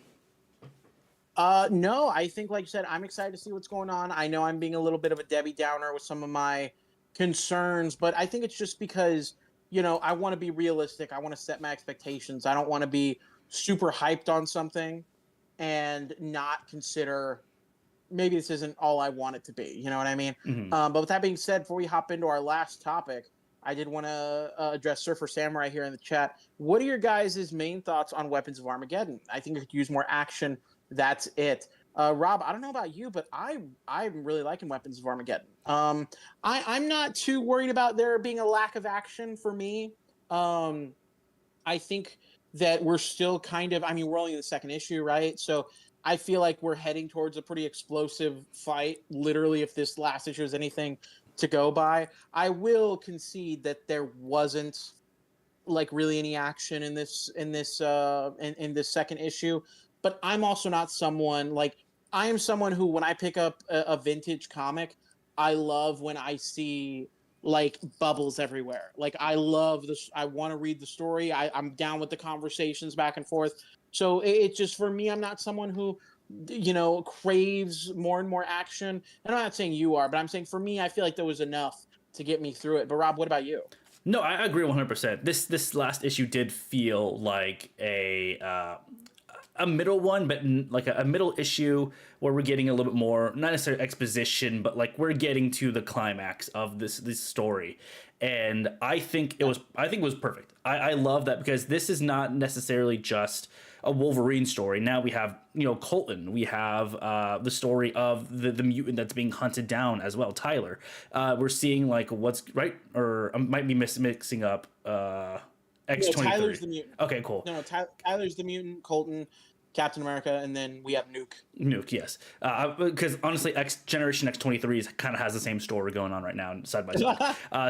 No, I think, like you said, I'm excited to see what's going on. I know I'm being a little bit of a Debbie Downer with some of my concerns, but I think it's just because, you know, I want to be realistic. I want to set my expectations. I don't want to be super hyped on something and not consider maybe this isn't all I want it to be. You know what I mean? But with that being said, before we hop into our last topic, I did want to address Surfer Samurai here in the chat. What are your guys' main thoughts on Weapons of Armageddon? I think it could use more action. That's it. Rob, I don't know about you, but I'm really liking Weapons of Armageddon. I'm not too worried about there being a lack of action for me. I think that we're still kind of, I mean, we're only in the second issue, right? So I feel like we're heading towards a pretty explosive fight, literally, if this last issue is anything to go by. I will concede that there wasn't like really any action in this second issue. But I'm also not someone, like, I am someone who, when I pick up a vintage comic, I love when I see, like, bubbles everywhere. Like, I love this. I want to read the story. I'm down with the conversations back and forth. So it's just, for me, I'm not someone who, you know, craves more and more action. And I'm not saying you are, but I'm saying for me, I feel like there was enough to get me through it. But Rob, what about you? No, I agree 100%. This last issue did feel like a middle one, but like a middle issue where we're getting a little bit more, not necessarily exposition, but like we're getting to the climax of this story. And I think it was perfect. I love that because this is not necessarily just a Wolverine story. Now we have, Colton. We have the story of the mutant that's being hunted down as well, Tyler. We're seeing like what's right, or I might be mixing up No, X-23. Tyler's the mutant. Okay, cool. No, Tyler's the mutant, Colton, Captain America, and then we have Nuke. Nuke, yes. Because honestly, Generation X-23 kind of has the same story going on right now, side by side.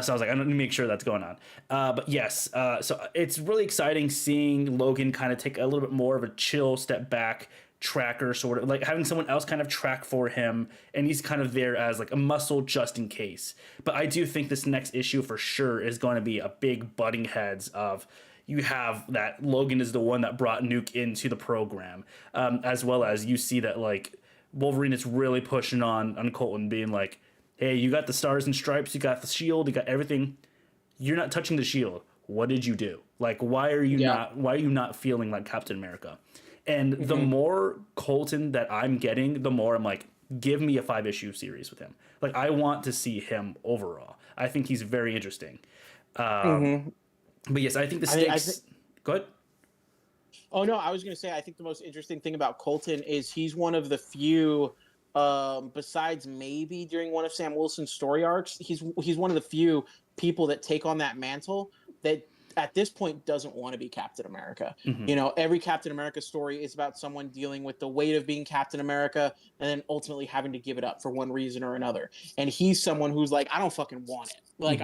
So I was like, I need to make sure that's going on. But yes, so it's really exciting seeing Logan kind of take a little bit more of a chill step back, tracker sort of, like having someone else kind of track for him, and he's kind of there as like a muscle just in case. But I do think this next issue for sure is going to be a big butting heads of, you have that Logan is the one that brought Nuke into the program, as well as you see that like Wolverine is really pushing on Colton, being like, hey, you got the stars and stripes, you got the shield, you got everything, you're not touching the shield. What did you do? Like, why are you not feeling like Captain America? And the more Colton that I'm getting, the more I'm like, give me a 5-issue series with him. Like, I want to see him overall. I think he's very interesting. But yes, I think the stakes. Go ahead. Oh no, I was going to say I think the most interesting thing about Colton is he's one of the few, besides maybe during one of Sam Wilson's story arcs, he's one of the few people that take on that mantle that at this point doesn't want to be Captain America. Every Captain America story is about someone dealing with the weight of being Captain America and then ultimately having to give it up for one reason or another. And he's someone who's like, I don't fucking want it. Like,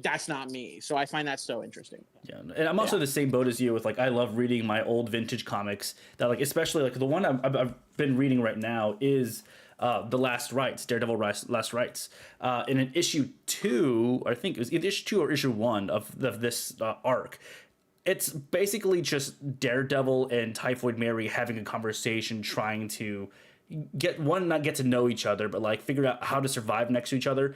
that's not me. So I find that so interesting. Yeah. And I'm also the same boat as you with like, I love reading my old vintage comics that like, especially like the one I've been reading right now is The Last Rites, Daredevil Last Rites. In an issue 2, I think it was either issue 2 or issue 1 of this arc, it's basically just Daredevil and Typhoid Mary having a conversation, trying to not get to know each other, but like figure out how to survive next to each other.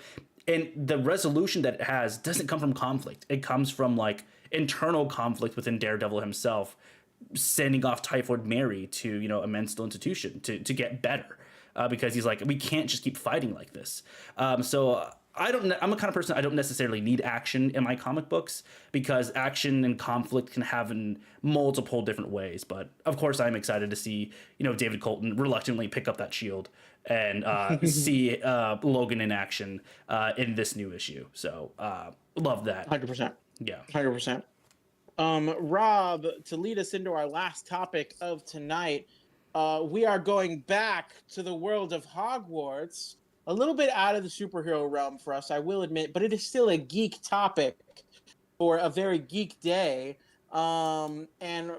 And the resolution that it has doesn't come from conflict. It comes from like internal conflict within Daredevil himself, sending off Typhoid Mary to, a mental institution to get better. Because he's like, we can't just keep fighting like this. So I'm a kind of person, I don't necessarily need action in my comic books because action and conflict can happen in multiple different ways. But of course, I'm excited to see, David Colton reluctantly pick up that shield and see Logan in action in this new issue. So love that. 100%. Yeah. 100%. Rob, to lead us into our last topic of tonight, we are going back to the world of Hogwarts, a little bit out of the superhero realm for us, I will admit, but it is still a geek topic for a very geek day. And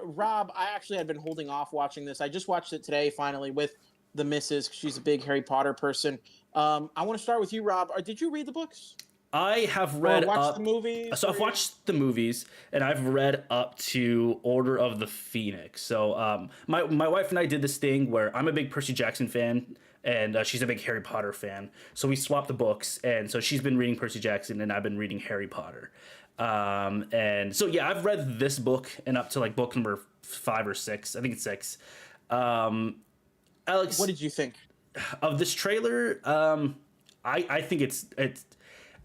Rob, I actually had been holding off watching this. I just watched it today, finally, with the missus. She's a big Harry Potter person. I want to start with you, Rob. Did you read the books? I have read the movies. So I've watched the movies and I've read up to Order of the Phoenix. So my wife and I did this thing where I'm a big Percy Jackson fan and she's a big Harry Potter fan. So we swapped the books, and so she's been reading Percy Jackson and I've been reading Harry Potter. And so yeah, I've read this book and up to like book number 5 or 6. I think it's 6. Alex, what did you think of this trailer? I think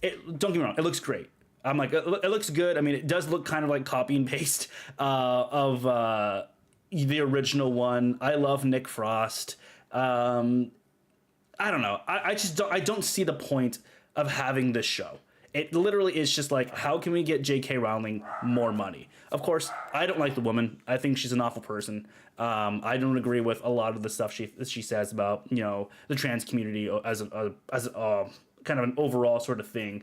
don't get me wrong, it looks great. I'm like, it looks good. I mean, it does look kind of like copy and paste of the original one. I love Nick Frost. I don't know. I don't see the point of having this show. It literally is just like, how can we get J.K. Rowling more money? Of course, I don't like the woman. I think she's an awful person. I don't agree with a lot of the stuff she says about the trans community as a kind of an overall sort of thing.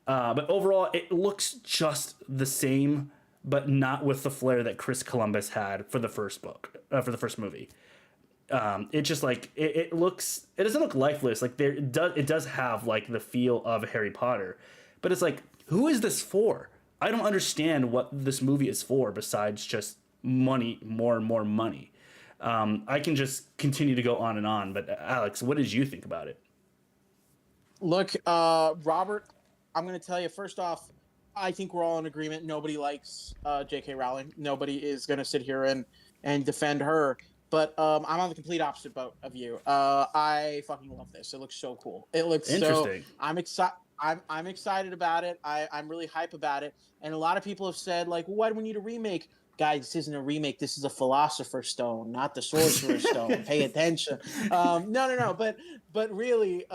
But overall, it looks just the same, but not with the flair that Chris Columbus had for the first book, for the first movie. It just like it doesn't look lifeless. Like it does have like the feel of Harry Potter, but it's like, who is this for? I don't understand what this movie is for besides just money, more and more money. I can just continue to go on and on, but Alex, what did you think about it? Look, Robert, I'm going to tell you, first off, I think we're all in agreement. Nobody likes J.K. Rowling. Nobody is going to sit here and and defend her. But I'm on the complete opposite boat of you. I fucking love this. It looks so cool. It looks so. Interesting. I'm excited. I'm excited about it. I'm really hype about it. And a lot of people have said like, why do we need a remake? Guys, this isn't a remake. This is a Philosopher's Stone, not the Sorcerer's Stone. Pay attention. No. But really,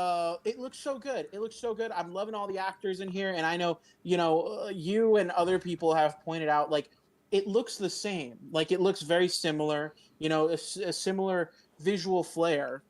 it looks so good. It looks so good. I'm loving all the actors in here, and I know you and other people have pointed out like it looks the same. Like it looks very similar. A similar visual flair.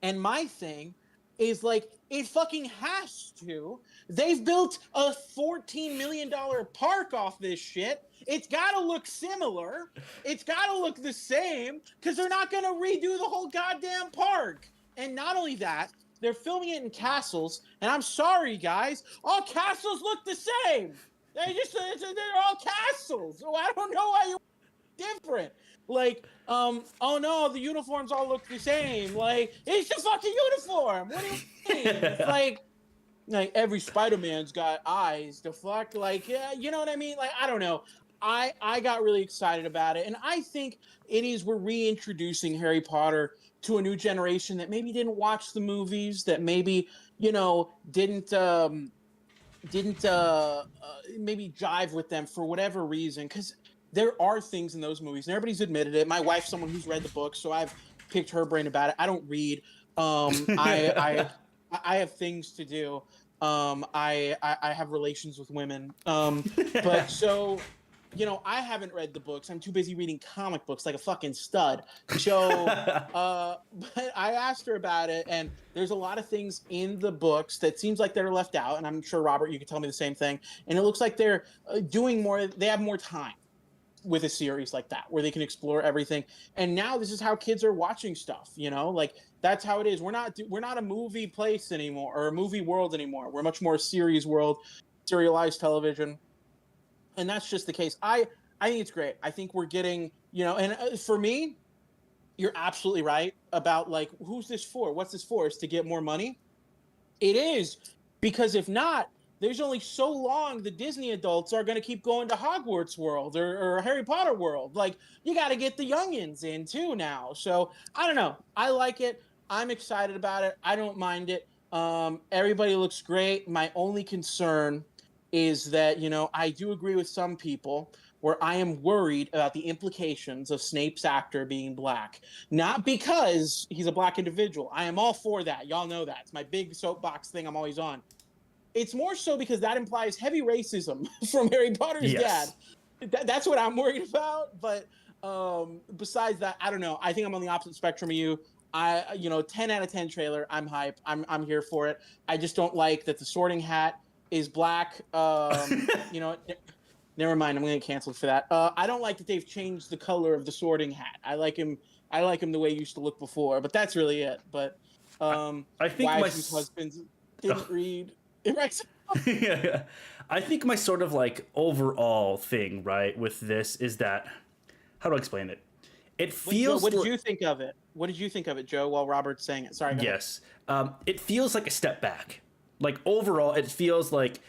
And my thing is like it fucking has to. They've built a $14 million park off this shit. It's got to look similar. It's got to look the same because they're not going to redo the whole goddamn park. And not only that, they're filming it in castles. And I'm sorry, guys, all castles look the same. They're all castles. So I don't know why you different. Like, oh no, the uniforms all look the same. Like, it's the fucking uniform. What do you mean? It's like every Spider-Man's got eyes. The fuck, like, yeah, you know what I mean? Like, I don't know. I got really excited about it, and I think we're reintroducing Harry Potter to a new generation that maybe didn't watch the movies, that maybe didn't maybe jive with them for whatever reason, because there are things in those movies, and everybody's admitted it. My wife's someone who's read the book, so I've picked her brain about it. I don't read. I have things to do. I have relations with women. But so, I haven't read the books. I'm too busy reading comic books like a fucking stud. So, but I asked her about it, and there's a lot of things in the books that seems like they're left out. And I'm sure, Robert, you could tell me the same thing. And it looks like they're doing more. They have more time with a series like that where they can explore everything. And now this is how kids are watching stuff, like that's how it is. We're not a movie place anymore, or a movie world anymore. We're much more a series world, serialized television. And that's just the case. I think it's great. I think we're getting, and for me, you're absolutely right about like, who's this for? What's this for? Is to get more money? It is, because if not, there's only so long the Disney adults are going to keep going to Hogwarts World or Harry Potter World. Like, you got to get the youngins in too now. So I don't know. I like it. I'm excited about it. I don't mind it. Everybody looks great. My only concern is that, I do agree with some people where I am worried about the implications of Snape's actor being black. Not because he's a black individual. I am all for that. Y'all know that. It's my big soapbox thing I'm always on. It's more so because that implies heavy racism from Harry Potter's dad. That's what I'm worried about. But besides that, I don't know. I think I'm on the opposite spectrum of you. 10 out of 10 trailer. I'm hype. I'm here for it. I just don't like that the Sorting Hat is black. Never mind. I'm going to get canceled for that. I don't like that they've changed the color of the Sorting Hat. I like him the way he used to look before. But that's really it. But I think wives and husbands didn't read. Yeah. I think my sort of like overall thing, right, with this is that, how do I explain it? It feels. What did you think of it? What did you think of it, Joe? While Robert's saying it, sorry. Yes, it feels like a step back. Like overall, it feels like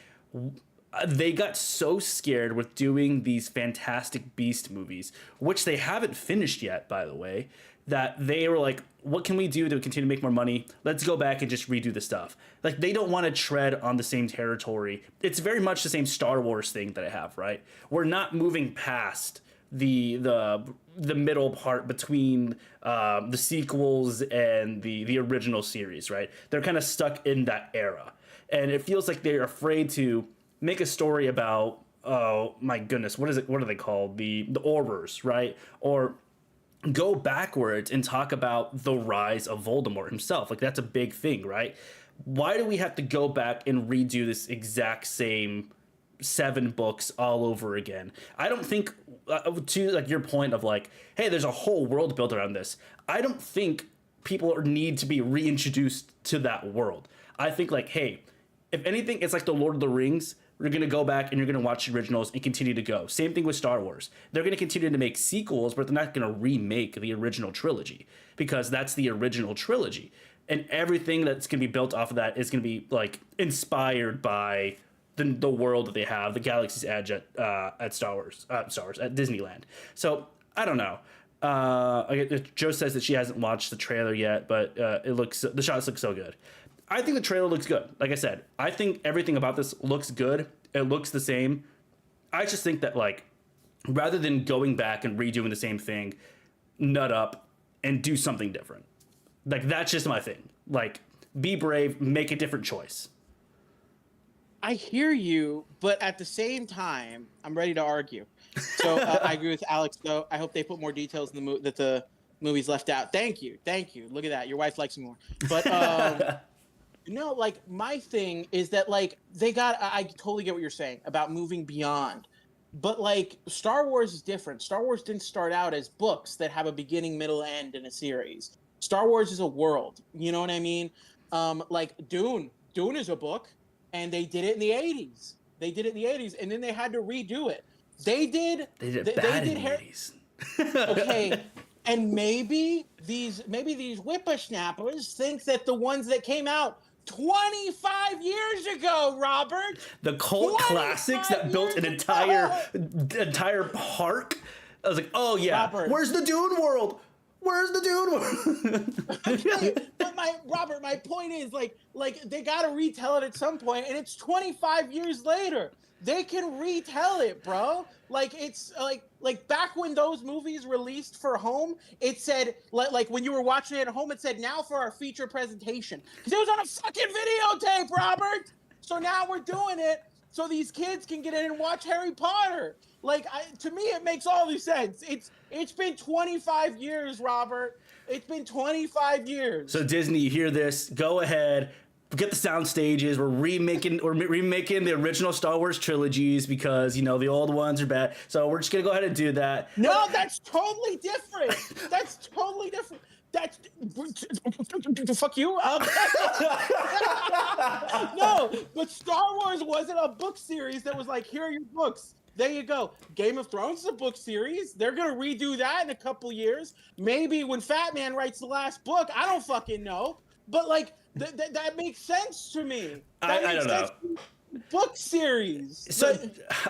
they got so scared with doing these Fantastic Beast movies, which they haven't finished yet, by the way, that they were like, what can we do to continue to make more money? Let's go back and just redo the stuff. Like, they don't want to tread on the same territory. It's very much the same Star Wars thing that I have, right? We're not moving past the middle part between the sequels and the original series, right? They're kind of stuck in that era. And it feels like they're afraid to make a story about, oh my goodness, what is it? What are they called? The Aurors, right? Or go backwards and talk about the rise of Voldemort himself. Like, that's a big thing, right? Why do we have to go back and redo this exact same 7 books all over again? I don't think, to like your point of like, hey, there's a whole world built around this. I don't think people need to be reintroduced to that world. I think like, hey, if anything, it's like the Lord of the Rings. We're going to go back and you're going to watch the originals and continue to go. Same thing with Star Wars. They're going to continue to make sequels, but they're not going to remake the original trilogy because that's the original trilogy. And everything that's going to be built off of that is going to be like inspired by the world that they have, the Galaxy's Edge at Star Wars, at Disneyland. So I don't know. Joe says that she hasn't watched the trailer yet, but the shots look so good. I think the trailer looks good. Like I said, I think everything about this looks good. It looks the same. I just think that, like, rather than going back and redoing the same thing, nut up and do something different. Like, that's just my thing. Like, be brave, make a different choice. I hear you, but at the same time, I'm ready to argue. So I agree with Alex, though. I hope they put more details in that the movie's left out. Thank you. Look at that. Your wife likes me more. But no, like, my thing is that, like, I totally get what you're saying about moving beyond. But, like, Star Wars is different. Star Wars didn't start out as books that have a beginning, middle, end in a series. Star Wars is a world. You know what I mean? Like, Dune is a book, and they did it in the 80s. And then they had to redo it. They did in the 80s. Okay. And maybe these whippersnappers think that the ones that came out 25 years ago, Robert. The cult classics that built an entire park. I was like, oh yeah, Robert. Where's the Dune world? Okay, but my point is, like they gotta retell it at some point, and it's 25 years later. They can retell it, bro. Like, it's like back when those movies released for home, it said, like when you were watching it at home, it said, now for our feature presentation. Because it was on a fucking videotape, Robert. So now we're doing it so these kids can get in and watch Harry Potter. Like, to me, it makes all the sense. It's been 25 years, Robert. It's been 25 years. So Disney, you hear this? Go ahead. Get the sound stages. We're remaking the original Star Wars trilogies because, you know, the old ones are bad. So we're just gonna go ahead and do that. No, that's totally different. That's fuck you. No, but Star Wars wasn't a book series that was like, here are your books. There you go. Game of Thrones is a book series. They're going to redo that in a couple years. Maybe when Fat Man writes the last book. I don't fucking know. But, like, that makes sense to me. I don't know. Book series. So,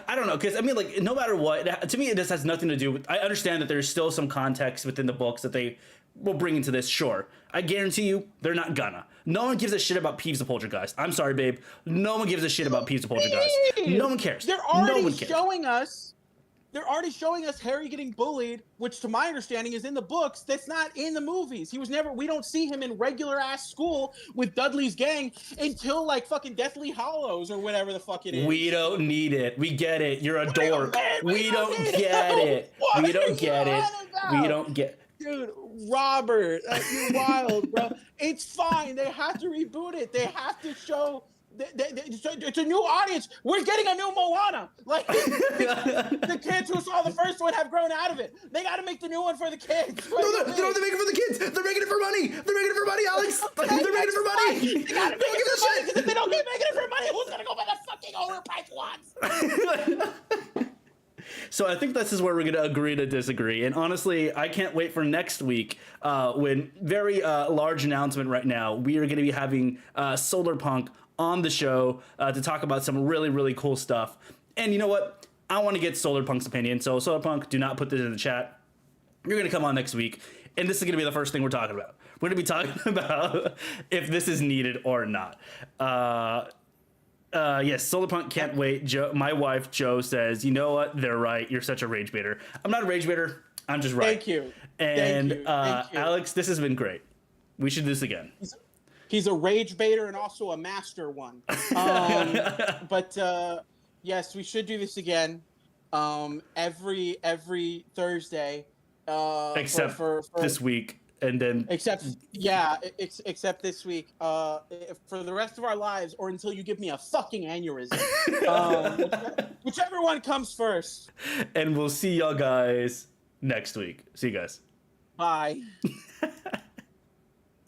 I don't know, because, I mean, like, no matter what, to me, it just has nothing to do with... I understand that there's still some context within the books that they will bring into this, sure. I guarantee you, they're not gonna. No one gives a shit about Peeves the Poltergeist. I'm sorry, babe. No one gives a shit about Peeves the Poltergeist. No one cares. They're already showing us Harry getting bullied, which to my understanding is in the books. That's not in the movies. We don't see him in regular ass school with Dudley's gang until, like, fucking Deathly Hallows or whatever the fuck it is. We don't need it. We get it. You're a dork. We don't get it. We don't get it. We don't get... Dude, Robert, you're wild, bro. It's fine. They have to reboot it. They have to show... It's a new audience. We're getting a new Moana. Like, the kids who saw the first one have grown out of it. They got to make the new one for the kids. No, they don't make it for the kids. They're making it for money. They're making it for money, Alex. They're making it for money. They got to make it for money, because if they don't keep making it for money, who's going to go buy the fucking overpriced ones? So I think this is where we're going to agree to disagree. And honestly, I can't wait for next week when very large announcement right now. We are going to be having Solar Punk on the show to talk about some really, really cool stuff. And you know what? I want to get Solar Punk's opinion. So Solar Punk, do not put this in the chat. You're going to come on next week. And this is going to be the first thing we're talking about. We're going to be talking about if this is needed or not. Yes, Solar Punk can't wait. My wife, Jo, says, you know what? They're right. You're such a rage baiter. I'm not a rage baiter. I'm just right. Thank you. And Thank you. Alex, this has been great. We should do this again. He's a rage baiter and also a master one. But yes, we should do this again. Every Thursday. Except for this week, and then except this week. For the rest of our lives, or until you give me a fucking aneurysm. Whichever one comes first. And we'll see y'all guys next week. See you guys. Bye.